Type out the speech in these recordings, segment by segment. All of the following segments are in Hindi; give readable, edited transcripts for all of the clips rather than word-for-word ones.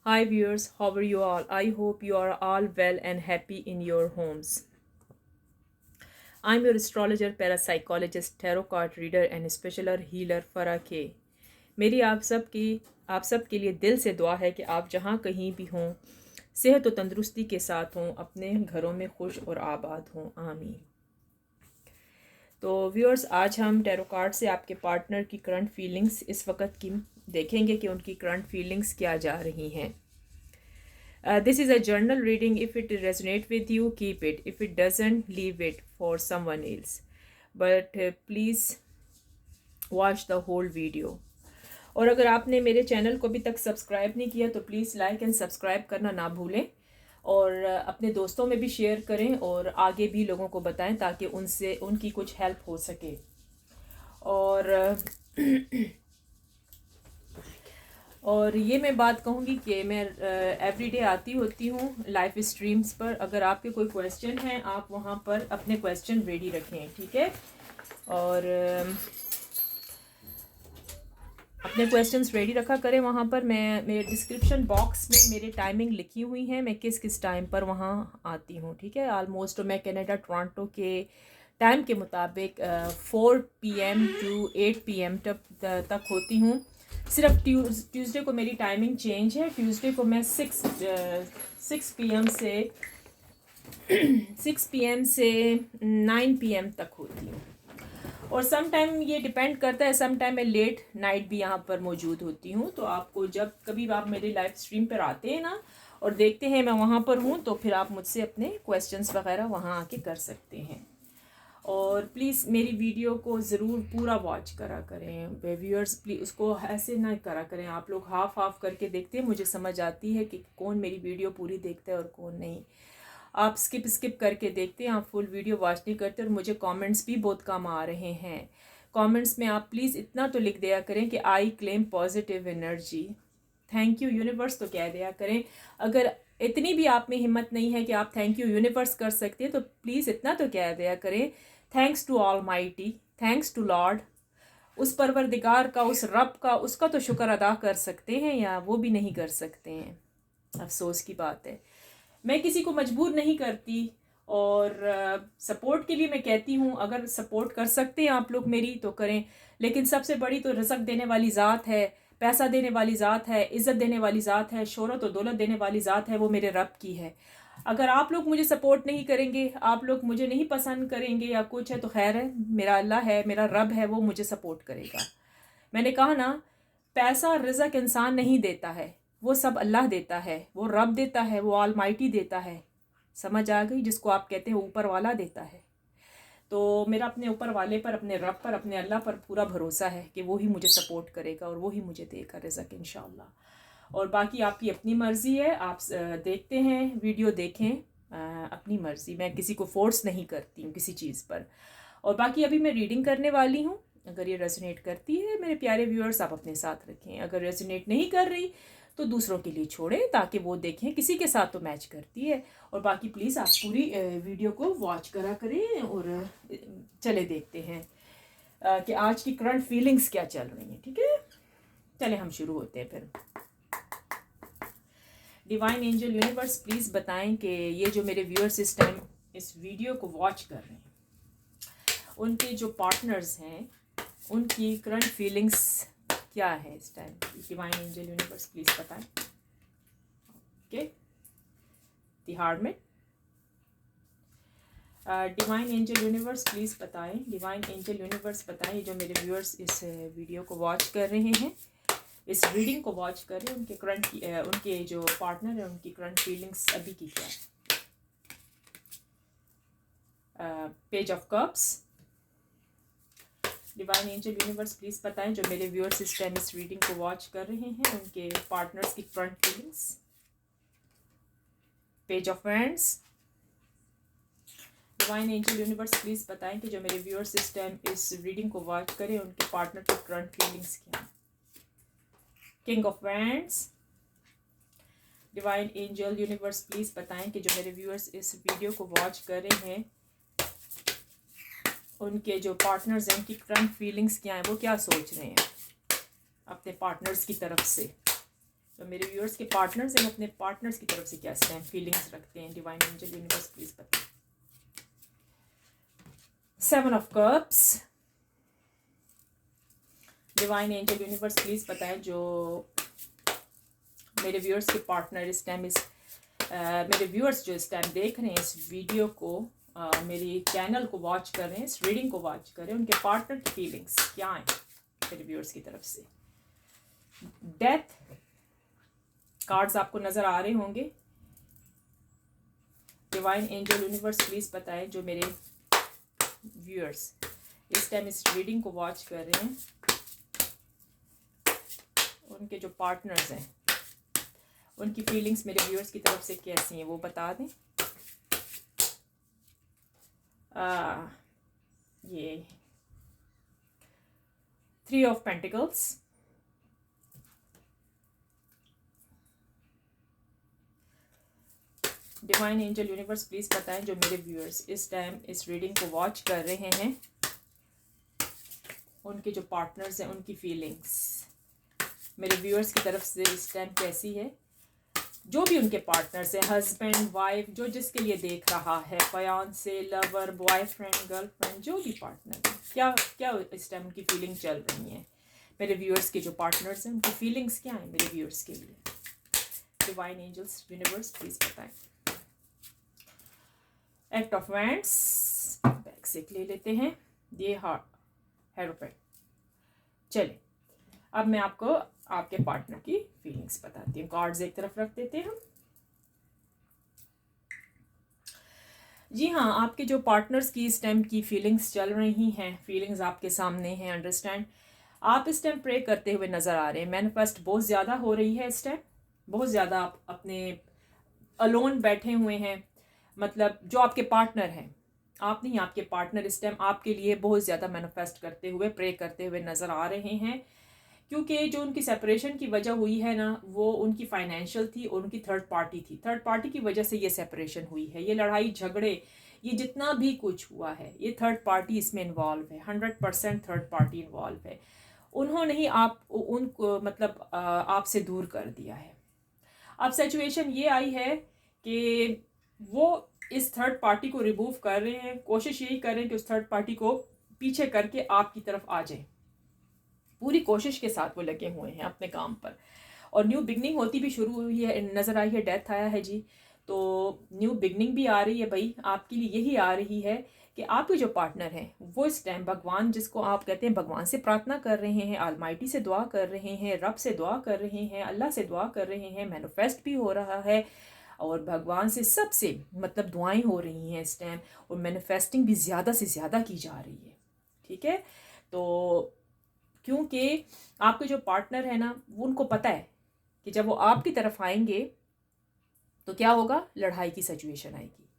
Hi viewers, how are you all? I hope you are all well and happy in your homes. I'm your astrologer, parapsychologist, tarot card reader and special healer Farah K. मेरी आप सब के लिए दिल से दुआ है कि आप जहाँ कहीं भी हों सेहत और तंदुरुस्ती के साथ हों, अपने घरों में खुश और आबाद हों। आमीन। तो व्यूअर्स, आज हम टैरो कार्ड से आपके पार्टनर की करंट फीलिंग्स इस वक्त की देखेंगे कि उनकी करंट फीलिंग्स क्या जा रही हैं। This is a journal reading. If it resonates with you, keep it. If it doesn't, leave it for someone else. But please watch the whole video. और अगर आपने मेरे चैनल को अभी तक सब्सक्राइब नहीं किया तो प्लीज़ लाइक एंड सब्सक्राइब करना ना भूलें और अपने दोस्तों में भी शेयर करें और आगे भी लोगों को बताएं ताकि उनसे उनकी कुछ हेल्प हो सके। और ये मैं बात कहूँगी कि मैं एवरीडे आती होती हूँ लाइव स्ट्रीम्स पर। अगर आपके कोई क्वेश्चन हैं आप वहाँ पर अपने क्वेश्चन रेडी रखें, ठीक है। और अपने क्वेश्चंस रेडी रखा करें वहाँ पर। मैं मेरे डिस्क्रिप्शन बॉक्स में मेरी टाइमिंग लिखी हुई है, मैं किस किस टाइम पर वहाँ आती हूँ, ठीक है। ऑलमोस्ट मैं कनाडा टोरंटो के टाइम के मुताबिक 4 PM to 8 PM तक होती हूँ। सिर्फ ट्यूसडे को मेरी टाइमिंग चेंज है। ट्यूसडे को मैं 6 PM से 9 PM तक होती हूँ। और सम टाइम ये डिपेंड करता है, सम टाइम मैं लेट नाइट भी यहाँ पर मौजूद होती हूँ। तो आपको जब कभी आप मेरे लाइव स्ट्रीम पर आते हैं ना और देखते हैं मैं वहाँ पर हूँ तो फिर आप मुझसे अपने क्वेश्चंस वगैरह वहाँ आके कर सकते हैं। और प्लीज़ मेरी वीडियो को ज़रूर पूरा वॉच करा करें व्यूअर्स, प्लीज़ उसको ऐसे ना करा करें। आप लोग हाफ करके देखते हैं, मुझे समझ आती है कि कौन मेरी वीडियो पूरी देखता है और कौन नहीं। आप स्किप करके देखते हैं, आप फुल वीडियो वॉच नहीं करते। और मुझे कमेंट्स भी बहुत कम आ रहे हैं। कमेंट्स में आप प्लीज़ इतना तो लिख दिया करें कि आई claim positive energy. Thank you universe तो कह दिया करें। अगर इतनी भी आप में हिम्मत नहीं है कि आप थैंक यू यूनिवर्स कर सकते हैं तो प्लीज़ इतना तो कह दिया करें, thanks to Almighty, thanks to Lord. उस परवरदिगार का, उस रब का, उसका तो शुक्र अदा कर सकते हैं या वो भी नहीं कर सकते हैं। अफसोस की बात है। मैं किसी को मजबूर नहीं करती और सपोर्ट के लिए मैं कहती हूँ अगर सपोर्ट कर सकते हैं आप लोग मेरी तो करें। लेकिन सबसे बड़ी तो रिज़्क़ देने वाली ज़ात है, पैसा देने वाली ज़ात है, इज़्ज़त देने वाली ज़ात है, शोहरत और दौलत देने वाली ज़ात है, वो मेरे रब की है। अगर आप लोग मुझे सपोर्ट नहीं करेंगे, आप लोग मुझे नहीं पसंद करेंगे या कुछ है तो खैर है, मेरा अल्लाह है, मेरा रब है, वो मुझे सपोर्ट करेगा। मैंने कहा ना, पैसा रिज़्क़ इंसान नहीं देता है, वो सब अल्लाह देता है, वो रब देता है, वो ऑलमाइटी देता है। समझ आ गई? जिसको आप कहते हैं ऊपर वाला देता है। तो मेरा अपने ऊपर वाले पर, अपने रब पर, अपने अल्लाह पर पूरा भरोसा है कि वो ही मुझे सपोर्ट करेगा और वो ही मुझे देगा रिज़्क़ इंशाअल्लाह। और बाकी आपकी अपनी मर्ज़ी है, आप देखते हैं वीडियो देखें, अपनी मर्ज़ी। मैं किसी को फोर्स नहीं करती हूँ किसी चीज़ पर। और बाकी अभी मैं रीडिंग करने वाली हूँ। अगर ये रेजोनेट करती है मेरे प्यारे व्यूअर्स आप अपने साथ रखें, अगर रेजोनेट नहीं कर रही तो दूसरों के लिए छोड़ें ताकि वो देखें किसी के साथ तो मैच करती है। और बाकी प्लीज़ आप पूरी वीडियो को वॉच करा करें और चले देखते हैं कि आज की करंट फीलिंग्स क्या चल रही हैं, ठीक है। चले हम शुरू होते हैं फिर। डिवाइन एंजल यूनिवर्स प्लीज़ बताएं कि ये जो मेरे व्यूअर्स इस टाइम इस वीडियो को वॉच कर रहे हैं उनके जो पार्टनर्स हैं उनकी करंट फीलिंग्स क्या है इस time. Divine angel universe please बताएं। Okay, the heartmate. Divine angel universe please बताएं, डिवाइन एंजल यूनिवर्स बताएं जो मेरे व्यूअर्स इस वीडियो को वॉच कर रहे हैं, इस रीडिंग को वॉच कर रहे हैं, उनके करंट उनके जो पार्टनर है उनकी करंट फीलिंग्स अभी की क्या है। Page of cups. Divine angel universe please बताएं जो मेरे व्यूअर्स इस टाइम इस रीडिंग को वॉच कर रहे हैं उनके पार्टनर्स की current feelings. Page of wands. Divine angel universe please बताएं कि जो मेरे व्यूअर्स इस टाइम इस रीडिंग को वॉच करें उनके पार्टनर की करंट फीलिंग्स क्या हैं। King of wands. Divine angel universe please बताएं कि जो मेरे व्यूअर्स इस वीडियो को वॉच कर रहे हैं उनके जो पार्टनर्स हैं उनकी करंट फीलिंग्स क्या हैं, वो क्या सोच रहे हैं अपने पार्टनर्स की तरफ से। तो मेरे व्यूअर्स के पार्टनर्स हैं, अपने पार्टनर्स की तरफ से क्या स्टैम्प फीलिंग्स रखते हैं। डिवाइन एंजल यूनिवर्स प्लीज बताएं। 7 of cups. Divine angel universe please बताएं जो मेरे व्यूअर्स के पार्टनर इस टाइम मेरे व्यूअर्स जो इस टाइम देख रहे हैं इस वीडियो को, मेरी चैनल को वॉच कर रहे हैं, इस रीडिंग को वॉच कर रहे हैं, उनके पार्टनर की फीलिंग्स क्या हैं मेरे व्यूअर्स की तरफ से। डेथ कार्ड्स आपको नजर आ रहे होंगे। डिवाइन एंजल यूनिवर्स प्लीज बताएं जो मेरे व्यूअर्स इस टाइम इस रीडिंग को वॉच कर रहे हैं, उनके जो पार्टनर्स हैं उनकी फीलिंग्स मेरे व्यूअर्स की तरफ से कैसी हैं वो बता दें। ये 3 of pentacles. Divine angel universe please बताएं जो मेरे व्यूअर्स इस टाइम इस रीडिंग को वॉच कर रहे हैं, उनके जो पार्टनर्स हैं उनकी फीलिंग्स मेरे व्यूअर्स की तरफ से इस टाइम कैसी है। जो भी उनके पार्टनर्स हैं, हस्बैंड वाइफ, जो जिसके लिए देख रहा है, फियांसे, लवर, बॉयफ्रेंड, गर्लफ्रेंड, जो भी पार्टनर है, क्या क्या इस टाइम उनकी फीलिंग चल रही है। मेरे व्यूअर्स के जो पार्टनर्स हैं उनकी फीलिंग्स क्या हैं मेरे व्यूअर्स के लिए। डिवाइन एंजल्स यूनिवर्स प्लीज बताएं। एक्ट ऑफ वैंड्स, बैक से ले लेते हैं, ये हेरोपेट। चलिए अब मैं आपको आपके पार्टनर की फीलिंग्स बताती हूँ। कार्ड्स एक तरफ रख देते हैं हम। जी हाँ, आपके जो पार्टनर्स की इस टाइम की फीलिंग्स चल रही हैं, फीलिंग्स आपके सामने हैं, अंडरस्टैंड। आप इस टाइम प्रे करते हुए नज़र आ रहे हैं। मैनिफेस्ट बहुत ज़्यादा हो रही है इस टाइम, बहुत ज़्यादा आप अपने अलोन बैठे हुए हैं, मतलब जो आपके पार्टनर हैं, आप नहीं, आपके पार्टनर इस टाइम आपके लिए बहुत ज़्यादा मैनिफेस्ट करते हुए, प्रे करते हुए नज़र आ रहे हैं। क्योंकि जो उनकी सेपरेशन की वजह हुई है ना, वो उनकी फाइनेंशियल थी और उनकी थर्ड पार्टी थी। थर्ड पार्टी की वजह से ये सेपरेशन हुई है, ये लड़ाई झगड़े, ये जितना भी कुछ हुआ है, ये थर्ड पार्टी इसमें इन्वॉल्व है। 100% थर्ड पार्टी इन्वॉल्व है। उन्होंने ही उनको मतलब आपसे दूर कर दिया है। अब सिचुएशन ये आई है कि वो इस थर्ड पार्टी को रिमूव कर रहे हैं, कोशिश यही कर रहे हैं कि उस थर्ड पार्टी को पीछे करके आपकी तरफ आ जाए। पूरी कोशिश के साथ वो लगे हुए हैं अपने काम पर, और न्यू बिगनिंग होती भी शुरू हुई है, नज़र आई है। डेथ आया है जी, तो न्यू बिगनिंग भी आ रही है भाई, आपके लिए यही आ रही है कि आपके जो पार्टनर हैं वो इस टाइम भगवान, जिसको आप कहते हैं, भगवान से प्रार्थना कर रहे हैं, ऑलमाइटी से दुआ कर रहे हैं, रब से दुआ कर रहे हैं, अल्लाह से दुआ कर रहे हैं, मैनिफेस्ट भी हो रहा है और भगवान से सबसे मतलब दुआएं हो रही हैं इस टाइम, और मैनिफेस्टिंग भी ज़्यादा से ज़्यादा की जा रही है। ठीक है, तो क्योंकि आपके जो पार्टनर है ना, वो उनको पता है कि जब वो आपकी तरफ आएंगे तो क्या होगा, लड़ाई की सिचुएशन आएगी,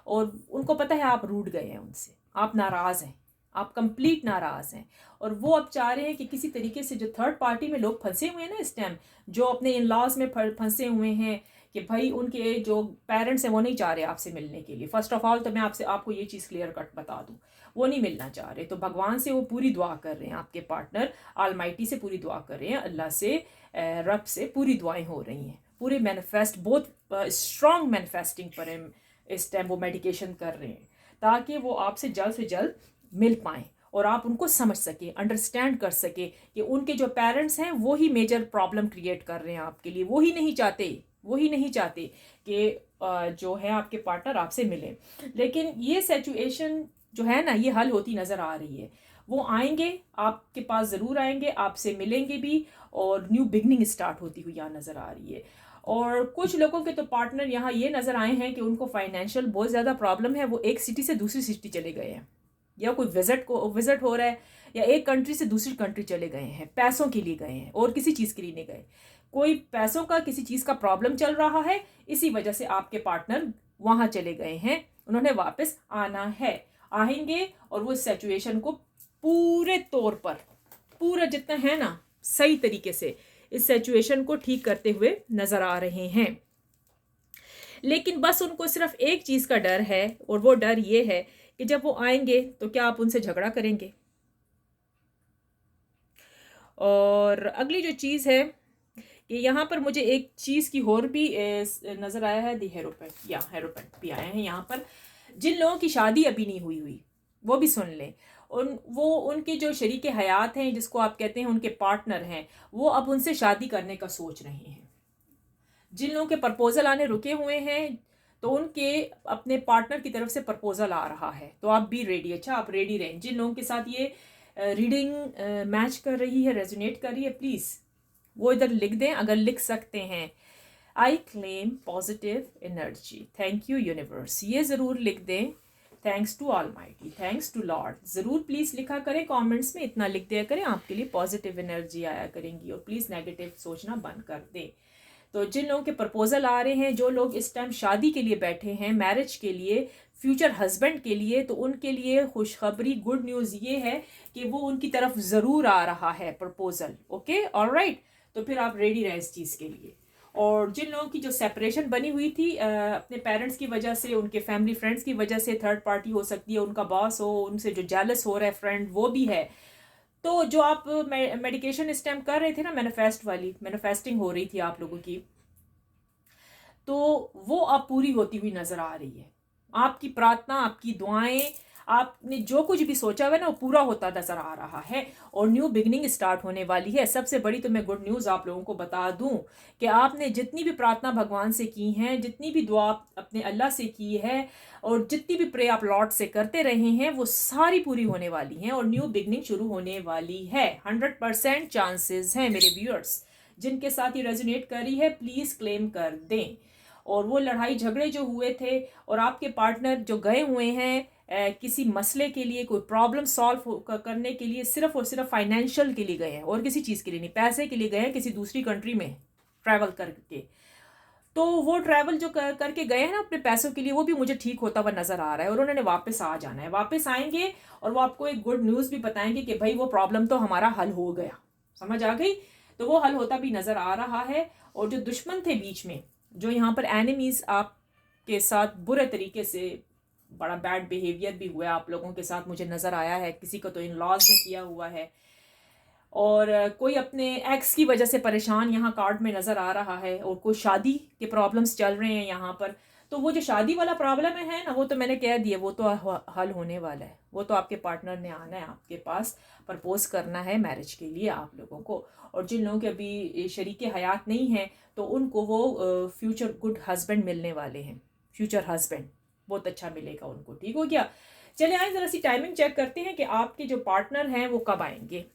और उनको पता है आप रूठ गए हैं उनसे, आप नाराज़ हैं, आप कंप्लीट नाराज़ हैं, और वो अब चाह रहे हैं कि किसी तरीके से, जो थर्ड पार्टी में लोग फंसे हुए हैं ना इस टाइम, जो अपने इन लॉज में फंसे हुए हैं कि भाई उनके जो पेरेंट्स हैं वो नहीं चाह रहे आपसे मिलने के लिए। फर्स्ट ऑफ ऑल तो मैं आपको ये चीज़ क्लियर कट बता दूं, वो नहीं मिलना चाह रहे। तो भगवान से वो पूरी दुआ कर रहे हैं, आपके पार्टनर ऑलमाइटी से पूरी दुआ कर रहे हैं, अल्लाह से, रब से पूरी दुआएं हो रही हैं, पूरे मैनिफेस्ट, बहुत स्ट्रॉन्ग मैनिफेस्टिंग पर इस टाइम वो मेडिकेशन कर रहे हैं, ताकि वो आपसे जल्द से जल्द मिल पाएँ और आप उनको समझ सके, अंडरस्टैंड कर सके कि उनके जो पेरेंट्स हैं वो ही मेजर प्रॉब्लम क्रिएट कर रहे हैं आपके लिए। वो ही नहीं चाहते कि जो है आपके पार्टनर आपसे मिले। लेकिन ये सिचुएशन जो है ना, ये हल होती नज़र आ रही है। वो आएंगे, आपके पास ज़रूर आएंगे, आपसे मिलेंगे भी, और न्यू बिगनिंग स्टार्ट होती हुई यहाँ नज़र आ रही है। और कुछ लोगों के तो पार्टनर यहाँ ये नज़र आए हैं कि उनको फाइनेंशियल बहुत ज़्यादा प्रॉब्लम है, वो एक सिटी से दूसरी सिटी चले गए हैं, या कोई विजिट हो रहा है, या एक कंट्री से दूसरी कंट्री चले गए हैं, पैसों के लिए गए हैं और किसी चीज़ के लिए नहीं गए। कोई पैसों का, किसी चीज़ का प्रॉब्लम चल रहा है, इसी वजह से आपके पार्टनर वहाँ चले गए हैं, उन्होंने वापस आना है, आएंगे, और वो सिचुएशन को पूरे तौर पर, पूरा जितना है ना, सही तरीके से इस सिचुएशन को ठीक करते हुए नज़र आ रहे हैं। लेकिन बस उनको सिर्फ एक चीज़ का डर है, और वो डर ये है कि जब वो आएंगे तो क्या आप उनसे झगड़ा करेंगे। और अगली जो चीज़ है कि यहाँ पर मुझे एक चीज़ की और भी नज़र आया है, दी हेरोपेंट या हेरोपेंट भी आए हैं यहाँ पर। जिन लोगों की शादी अभी नहीं हुई वो भी सुन लें। उनके जो शरीक हयात हैं, जिसको आप कहते हैं उनके पार्टनर हैं, वो अब उनसे शादी करने का सोच रहे हैं। जिन लोगों के प्रपोजल आने रुके हुए हैं, तो उनके अपने पार्टनर की तरफ से प्रपोजल आ रहा है, तो आप भी रेडी। अच्छा, आप रेडी रहें। जिन लोगों के साथ ये रीडिंग मैच कर रही है, रेजोनेट कर रही है, प्लीज़ वो इधर लिख दें अगर लिख सकते हैं। I claim positive energy, thank you universe, ये ज़रूर लिख दें। Thanks to Almighty, thanks to Lord, ज़रूर प्लीज़ लिखा करें कमेंट्स में, इतना लिख दिया करें, आपके लिए पॉजिटिव एनर्जी आया करेंगी। और प्लीज़ नेगेटिव सोचना बंद कर दें। तो जिन लोगों के प्रपोजल आ रहे हैं, जो लोग इस टाइम शादी के लिए बैठे हैं, मैरिज के लिए, फ्यूचर हस्बैंड के लिए, तो उनके लिए खुशखबरी, गुड न्यूज़ ये है कि वो उनकी तरफ ज़रूर आ रहा है प्रपोजल। ओके, ऑलराइट, तो फिर आप रेडी रहें इस चीज़ के लिए। और जिन लोगों की जो सेपरेशन बनी हुई थी अपने पेरेंट्स की वजह से, उनके फैमिली फ्रेंड्स की वजह से, थर्ड पार्टी हो सकती है, उनका बॉस हो, उनसे जो जेलस हो रहा है फ्रेंड, वो भी है। तो जो आप मेडिकेशन इस टाइम कर रहे थे ना, मैनिफेस्टिंग हो रही थी आप लोगों की, तो वो अब पूरी होती हुई नजर आ रही है। आपकी प्रार्थना, आपकी दुआएं, आपने जो कुछ भी सोचा हुआ है ना, वो पूरा होता नजर आ रहा है। और न्यू बिगनिंग स्टार्ट होने वाली है। सबसे बड़ी तो मैं गुड न्यूज़ आप लोगों को बता दूं कि आपने जितनी भी प्रार्थना भगवान से की हैं, जितनी भी दुआ अपने अल्लाह से की है, और जितनी भी प्रे आप लॉर्ड से करते रहे हैं, वो सारी पूरी होने वाली हैं और न्यू बिगनिंग शुरू होने वाली है। 100% चांसेस हैं मेरे व्यूअर्स। जिनके साथ ये रेजोनेट कर रही है, प्लीज़ क्लेम कर दें। और वो लड़ाई झगड़े जो हुए थे, और आपके पार्टनर जो गए हुए हैं किसी मसले के लिए, कोई प्रॉब्लम सॉल्व करने के लिए, सिर्फ और सिर्फ फाइनेंशियल के लिए गए हैं, और किसी चीज़ के लिए नहीं, पैसे के लिए गए हैं किसी दूसरी कंट्री में ट्रैवल करके। तो वो ट्रैवल जो करके गए हैं ना अपने पैसों के लिए, वो भी मुझे ठीक होता हुआ नजर आ रहा है। और उन्होंने वापस आ जाना है, वापस आएंगे, और वो आपको एक गुड न्यूज़ भी बताएंगे कि भाई वो प्रॉब्लम तो हमारा हल हो गया। समझ आ गई? तो वो हल होता भी नजर आ रहा है। और जो दुश्मन थे बीच में, जो यहाँ पर एनिमीज आपके साथ बुरे तरीके से, बड़ा बैड बिहेवियर भी हुआ आप लोगों के साथ, मुझे नज़र आया है। किसी को तो इन लॉज ने किया हुआ है, और कोई अपने एक्स की वजह से परेशान यहाँ कार्ड में नज़र आ रहा है, और कोई शादी के प्रॉब्लम्स चल रहे हैं यहाँ पर। तो वो जो शादी वाला प्रॉब्लम है ना, वो तो मैंने कह दिया, वो तो हल होने वाला है। वो तो आपके पार्टनर ने आना है आपके पास, प्रपोज करना है मैरिज के लिए आप लोगों को। और जिन लोगों के अभी शरीके हयात नहीं हैं, तो उनको वो फ्यूचर गुड हस्बैंड मिलने वाले हैं। फ्यूचर हस्बैंड बहुत अच्छा मिलेगा उनको। ठीक हो गया? चले आए ज़रा सी टाइमिंग चेक करते हैं कि आपके जो पार्टनर हैं वो कब आएंगे।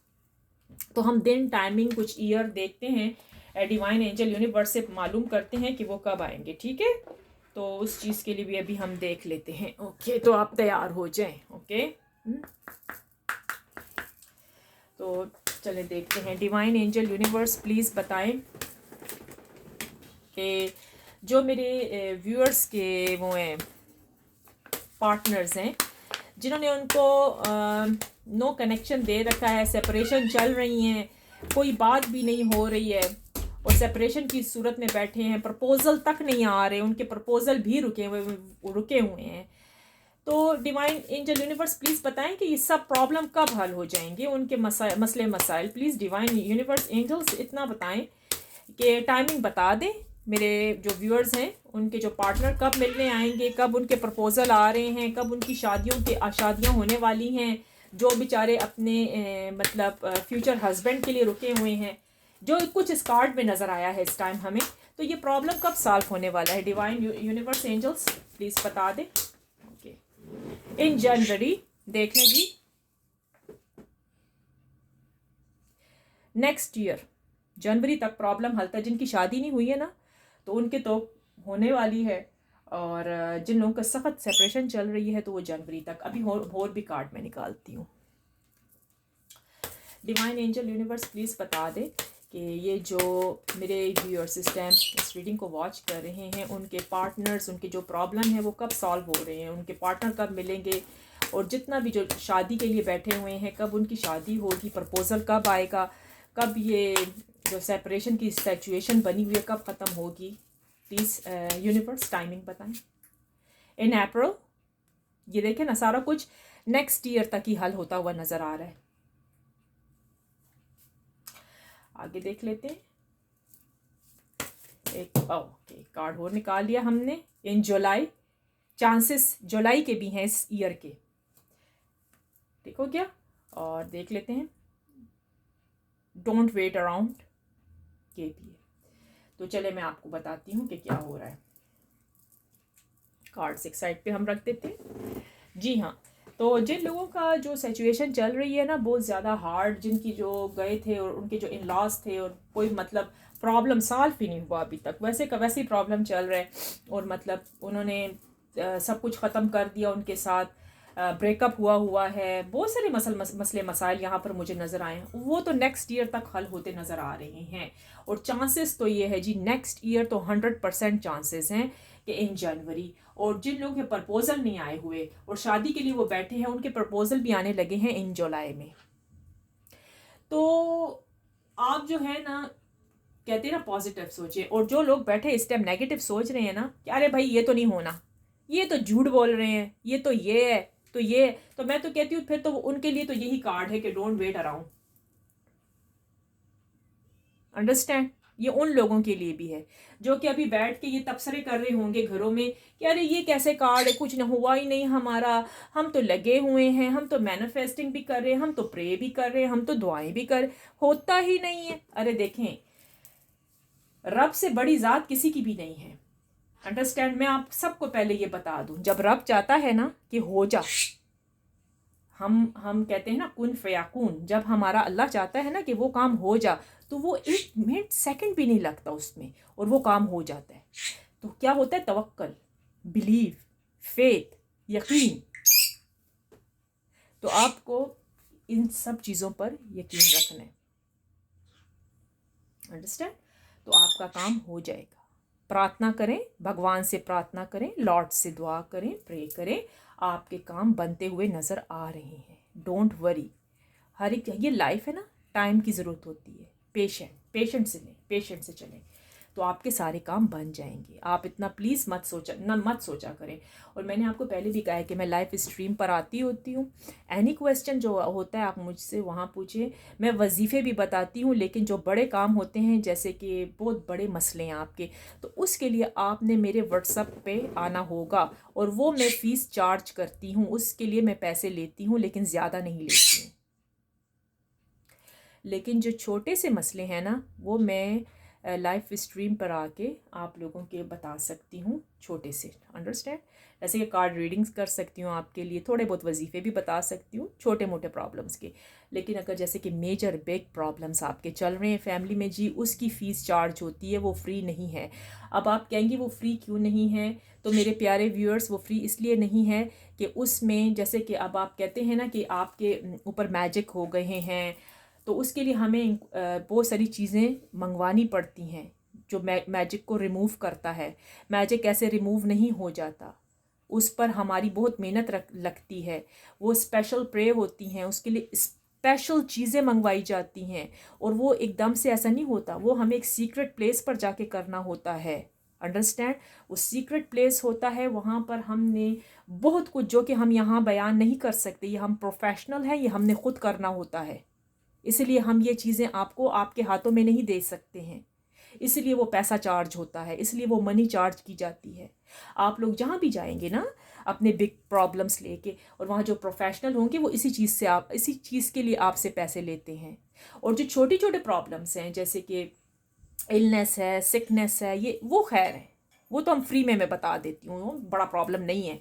तो हम दिन, टाइमिंग, कुछ ईयर देखते हैं, डिवाइन एंजल यूनिवर्स से मालूम करते हैं कि वो कब आएंगे। ठीक है? तो उस चीज़ के लिए भी अभी हम देख लेते हैं। ओके, तो आप तैयार हो जाएं। ओके, तो चले देखते हैं। डिवाइन एंजल यूनिवर्स प्लीज़ बताएं कि जो मेरे व्यूअर्स के वो हैं, पार्टनर्स हैं, जिन्होंने उनको नो कनेक्शन दे रखा है, सेपरेशन चल रही हैं, कोई बात भी नहीं हो रही है, और सेपरेशन की सूरत में बैठे हैं, प्रपोजल तक नहीं आ रहे, उनके प्रपोजल भी रुके हुए हैं। तो डिवाइन एंजल यूनिवर्स प्लीज़ बताएं कि ये सब प्रॉब्लम कब हल हो जाएंगे, उनके मसले मसाइल। प्लीज़ डिवाइन यूनिवर्स एंजल्स इतना बताएं कि टाइमिंग बता दें मेरे जो व्यूअर्स हैं, उनके जो पार्टनर कब मिलने आएंगे, कब उनके प्रपोजल आ रहे हैं, कब उनकी शादियां होने वाली हैं, जो बेचारे अपने मतलब फ्यूचर हस्बैंड के लिए रुके हुए हैं, जो कुछ इस कार्ड में नज़र आया है इस टाइम हमें। तो ये प्रॉब्लम कब सॉल्व होने वाला है? डिवाइन यूनिवर्स एंजल्स प्लीज़ बता दें। ओके, इन जनवरी देख लें जी, नेक्स्ट ईयर जनवरी तक प्रॉब्लम हल था। जिनकी शादी नहीं हुई है ना, तो उनके तो होने वाली है, और जिन लोगों का सख्त सेपरेशन चल रही है, तो वो जनवरी तक। अभी और भी कार्ड में निकालती हूँ। डिवाइन एंजल यूनिवर्स प्लीज़ बता दे कि ये जो मेरे व्यूअर्स इस टाइम इस रीडिंग को वॉच कर रहे हैं, उनके पार्टनर्स, उनके जो प्रॉब्लम है वो कब सॉल्व हो रहे हैं, उनके पार्टनर कब मिलेंगे, और जितना भी जो शादी के लिए बैठे हुए हैं, कब उनकी शादी होगी, प्रपोजल कब आएगा, कब ये जो सेपरेशन की सिचुएशन बनी हुई है कब ख़त्म होगी। प्लीज़ यूनिवर्स टाइमिंग बताएं। इन अप्रैल, ये देखें ना, सारा कुछ नेक्स्ट ईयर तक ही हल होता हुआ नज़र आ रहा है। आगे देख लेते हैं। एक ओके कार्ड और निकाल लिया हमने। इन जुलाई, चांसेस जुलाई के भी हैं इस ईयर के, ठीक हो गया। और देख लेते हैं डोंट वेट अराउंड के भी है। तो चले मैं आपको बताती हूँ कि क्या हो रहा है। कार्ड्स एक साइड पे हम रख देते हैं। जी हाँ, तो जिन लोगों का जो सिचुएशन चल रही है ना बहुत ज़्यादा हार्ड, जिनकी जो गए थे और उनके जो इन लॉस थे और कोई मतलब प्रॉब्लम सॉल्व ही नहीं हुआ अभी तक, वैसे का वैसे ही प्रॉब्लम चल रहा है और मतलब उन्होंने सब कुछ ख़त्म कर दिया, उनके साथ ब्रेकअप हुआ है, बहुत सारे मसले मसाइल यहाँ पर मुझे नज़र आए हैं, वो तो नेक्स्ट ईयर तक हल होते नज़र आ रहे हैं। और चांसेस तो ये है जी नेक्स्ट ईयर तो 100% चांसेस हैं कि इन जनवरी, और जिन लोगों के प्रपोजल नहीं आए हुए और शादी के लिए वो बैठे हैं उनके प्रपोजल भी आने लगे हैं इन जुलाई में। तो आप जो है ना कहते हैं ना पॉजिटिव सोचिए, और जो लोग बैठे इस टाइम नेगेटिव सोच रहे हैं ना कि अरे भाई ये तो नहीं होना, ये तो झूठ बोल रहे हैं, ये तो ये है, तो ये, तो मैं तो कहती हूँ फिर तो उनके लिए तो यही कार्ड है कि डोंट वेट अराउंड। अंडरस्टैंड, ये उन लोगों के लिए भी है जो कि अभी बैठ के ये तबसरे कर रहे होंगे घरों में कि अरे ये कैसे कार्ड है, कुछ न हुआ ही नहीं हमारा, हम तो लगे हुए हैं, हम तो मैनिफेस्टिंग भी कर रहे हैं, हम तो प्रे भी कर रहे हैं, हम तो दुआएं भी कर, होता ही नहीं है। अरे देखें, रब से बड़ी ज़ात किसी की भी नहीं है। अंडरस्टैंड, मैं आप सबको पहले ये बता दूं, जब रब चाहता है ना कि हो जा, हम कहते हैं ना कुन फयाकून, जब हमारा अल्लाह चाहता है ना कि वो काम हो जा, तो वो 1 मिनट सेकंड भी नहीं लगता उसमें और वो काम हो जाता है। तो क्या होता है, तवक्कल, बिलीव, फेथ, यकीन। तो आपको इन सब चीज़ों पर यकीन रखना है। अंडरस्टैंड, तो आपका काम हो जाएगा। प्रार्थना करें, भगवान से प्रार्थना करें, लॉर्ड से दुआ करें, प्रे करें, आपके काम बनते हुए नज़र आ रहे हैं। डोंट वरी, हर एक, ये लाइफ है ना, टाइम की ज़रूरत होती है, पेशेंट से लें, पेशेंट से चलें, तो आपके सारे काम बन जाएंगे। आप इतना प्लीज़ मत सोचा करें। और मैंने आपको पहले भी कहा है कि मैं लाइव स्ट्रीम पर आती होती हूँ, एनी क्वेश्चन जो होता है आप मुझसे वहाँ पूछिए। मैं वजीफ़े भी बताती हूँ, लेकिन जो बड़े काम होते हैं जैसे कि बहुत बड़े मसले हैं आपके, तो उसके लिए आपने मेरे व्हाट्सएप पे आना होगा, और वो मैं फ़ीस चार्ज करती हूँ, उसके लिए मैं पैसे लेती हूँ, लेकिन ज़्यादा नहीं लेती हूँ। लेकिन जो छोटे से मसले हैं ना, वो मैं लाइव स्ट्रीम पर आके आप लोगों के बता सकती हूँ, छोटे से। अंडरस्टैंड, जैसे कि कार्ड रीडिंग्स कर सकती हूँ आपके लिए, थोड़े बहुत वजीफ़े भी बता सकती हूँ छोटे मोटे प्रॉब्लम्स के। लेकिन अगर जैसे कि मेजर बिग प्रॉब्लम्स आपके चल रहे हैं फैमिली में जी, उसकी फ़ीस चार्ज होती है, वो फ्री नहीं है। अब आप कहेंगे वो फ्री क्यों नहीं है, तो मेरे प्यारे व्यूअर्स, वो फ्री इसलिए नहीं है कि उसमें जैसे कि अब आप कहते हैं ना कि आपके ऊपर मैजिक हो गए हैं, तो उसके लिए हमें बहुत सारी चीज़ें मंगवानी पड़ती हैं जो मैजिक को रिमूव करता है। मैजिक ऐसे रिमूव नहीं हो जाता, उस पर हमारी बहुत मेहनत लगती है, वो स्पेशल प्रे होती हैं, उसके लिए स्पेशल चीज़ें मंगवाई जाती हैं, और वो एकदम से ऐसा नहीं होता, वो हमें एक सीक्रेट प्लेस पर जाके करना होता है। अंडरस्टैंड, वो सीक्रेट प्लेस होता है, वहाँ पर हमने बहुत कुछ जो कि हम यहाँ बयान नहीं कर सकते, ये हम प्रोफेशनल हैं, ये हमने खुद करना होता है, इसलिए हम ये चीज़ें आपको आपके हाथों में नहीं दे सकते हैं, इसलिए वो पैसा चार्ज होता है, इसलिए वो मनी चार्ज की जाती है। आप लोग जहाँ भी जाएंगे ना अपने बिग प्रॉब्लम्स लेके, और वहाँ जो प्रोफेशनल होंगे वो इसी चीज़ से, आप इसी चीज़ के लिए आपसे पैसे लेते हैं। और जो छोटे छोटे प्रॉब्लम्स हैं जैसे कि इलनेस है, सिकनेस है, ये वो खैर है, वो तो हम फ्री में मैं बता देती हूँ, बड़ा प्रॉब्लम नहीं है।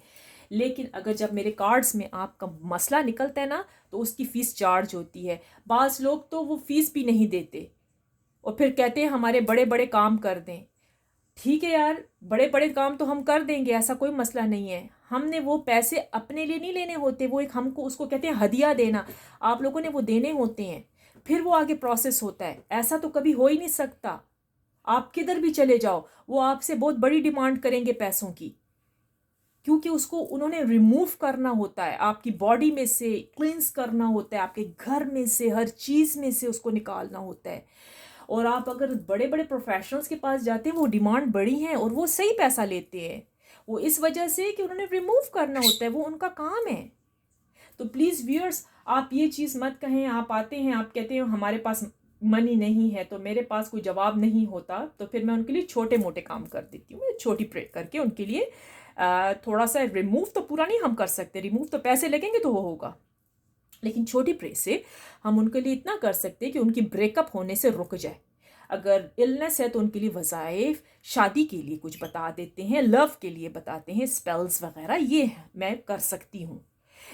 लेकिन अगर जब मेरे कार्ड्स में आपका मसला निकलता है ना, तो उसकी फ़ीस चार्ज होती है। बाज़ लोग तो वो फ़ीस भी नहीं देते और फिर कहते हैं हमारे बड़े बड़े काम कर दें। ठीक है यार, बड़े बड़े काम तो हम कर देंगे, ऐसा कोई मसला नहीं है। हमने वो पैसे अपने लिए नहीं लेने होते, वो एक हमको उसको कहते हैं हदिया देना, आप लोगों ने वो देने होते हैं, फिर वो आगे प्रोसेस होता है। ऐसा तो कभी हो ही नहीं सकता, आप किधर भी चले जाओ वो आपसे बहुत बड़ी डिमांड करेंगे पैसों की, क्योंकि उसको उन्होंने रिमूव करना होता है, आपकी बॉडी में से क्लींस करना होता है, आपके घर में से हर चीज़ में से उसको निकालना होता है। और आप अगर बड़े बड़े प्रोफेशनल्स के पास जाते हैं, वो डिमांड बड़ी है और वो सही पैसा लेते हैं, वो इस वजह से कि उन्होंने रिमूव करना होता है, वो उनका काम है। तो प्लीज़ व्यूअर्स, आप ये चीज़ मत कहें, आप आते हैं आप कहते हैं हमारे पास मनी नहीं है, तो मेरे पास कोई जवाब नहीं होता, तो फिर मैं उनके लिए छोटे मोटे काम कर देती हूँ। छोटी प्रे करके उनके लिए थोड़ा सा रिमूव तो पूरा नहीं हम कर सकते, रिमूव तो पैसे लगेंगे तो वो होगा, लेकिन छोटी प्रे से हम उनके लिए इतना कर सकते हैं कि उनकी ब्रेकअप होने से रुक जाए। अगर इलनेस है तो उनके लिए वज़ाइफ, शादी के लिए कुछ बता देते हैं, लव के लिए बताते हैं, स्पेल्स वगैरह, ये मैं कर सकती हूँ।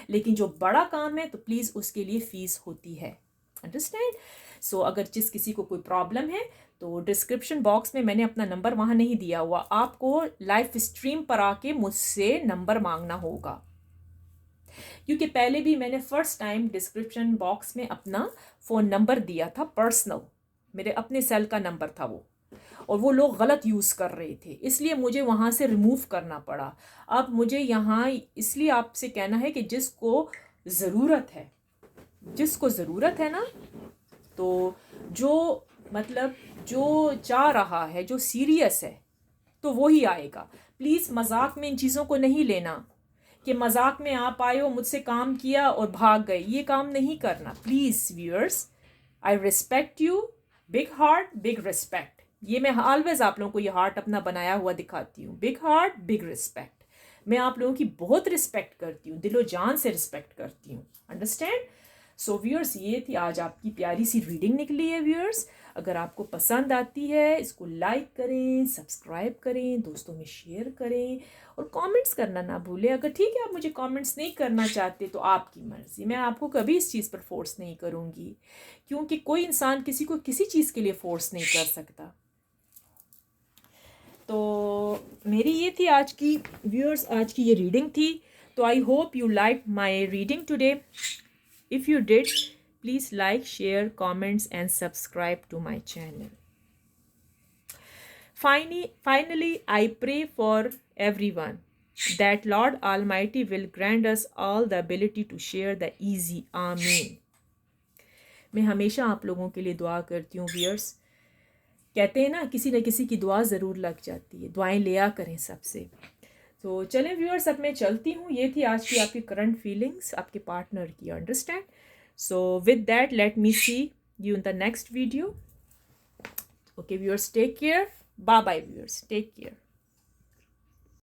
लेकिन जो बड़ा काम है तो प्लीज़ उसके लिए फ़ीस होती है, अंडरस्टैंड। सो अगर जिस किसी को कोई प्रॉब्लम है तो डिस्क्रिप्शन बॉक्स में मैंने अपना नंबर वहाँ नहीं दिया हुआ, आपको लाइव स्ट्रीम पर आके मुझसे नंबर मांगना होगा, क्योंकि पहले भी मैंने फर्स्ट टाइम डिस्क्रिप्शन बॉक्स में अपना फ़ोन नंबर दिया था, पर्सनल, मेरे अपने सेल का नंबर था वो, और वो लोग गलत यूज़ कर रहे थे, इसलिए मुझे वहाँ से रिमूव करना पड़ा। अब मुझे यहाँ इसलिए आपसे कहना है कि जिसको ज़रूरत है, जिसको ज़रूरत है ना, तो जो मतलब जो चाह रहा है, जो सीरियस है, तो वो ही आएगा। प्लीज़ मजाक में इन चीज़ों को नहीं लेना कि मजाक में आप आए हो, मुझसे काम किया और भाग गए, ये काम नहीं करना please viewers. I respect you, big heart big respect, ये मैं ऑलवेज आप लोगों को ये हार्ट अपना बनाया हुआ दिखाती हूँ, बिग हार्ट बिग रिस्पेक्ट। मैं आप लोगों की बहुत रिस्पेक्ट करती हूँ, दिलो जान से रिस्पेक्ट करती हूँ, अंडरस्टैंड। सो व्यूअर्स, ये थी आज आपकी प्यारी सी रीडिंग निकली है व्यूअर्स। अगर आपको पसंद आती है इसको लाइक करें, सब्सक्राइब करें, दोस्तों में शेयर करें, और कमेंट्स करना ना भूलें। अगर ठीक है आप मुझे कमेंट्स नहीं करना चाहते तो आपकी मर्ज़ी, मैं आपको कभी इस चीज़ पर फोर्स नहीं करूँगी, क्योंकि कोई इंसान किसी को किसी चीज़ के लिए फोर्स नहीं कर सकता। तो मेरी ये थी आज की व्यूअर्स, आज की ये रीडिंग थी। तो I hope you like my reading today. If you did, please like, share, comments and subscribe to my channel. Finally, I pray for everyone that Lord Almighty will grant us all the ability to share the easy. Amen. मैं हमेशा आप लोगों के लिए दुआ करती हूँ व्यूअर्स। कहते हैं ना, किसी न किसी की दुआ ज़रूर लग जाती है, दुआएं लिया करें सबसे। तो चलें व्यूअर्स, अब मैं चलती हूँ। ये थी आज की आपकी करंट फीलिंग्स आपके पार्टनर की, understand. So with that, let me see you in the next video. Okay viewers, take care. Bye bye viewers, take care.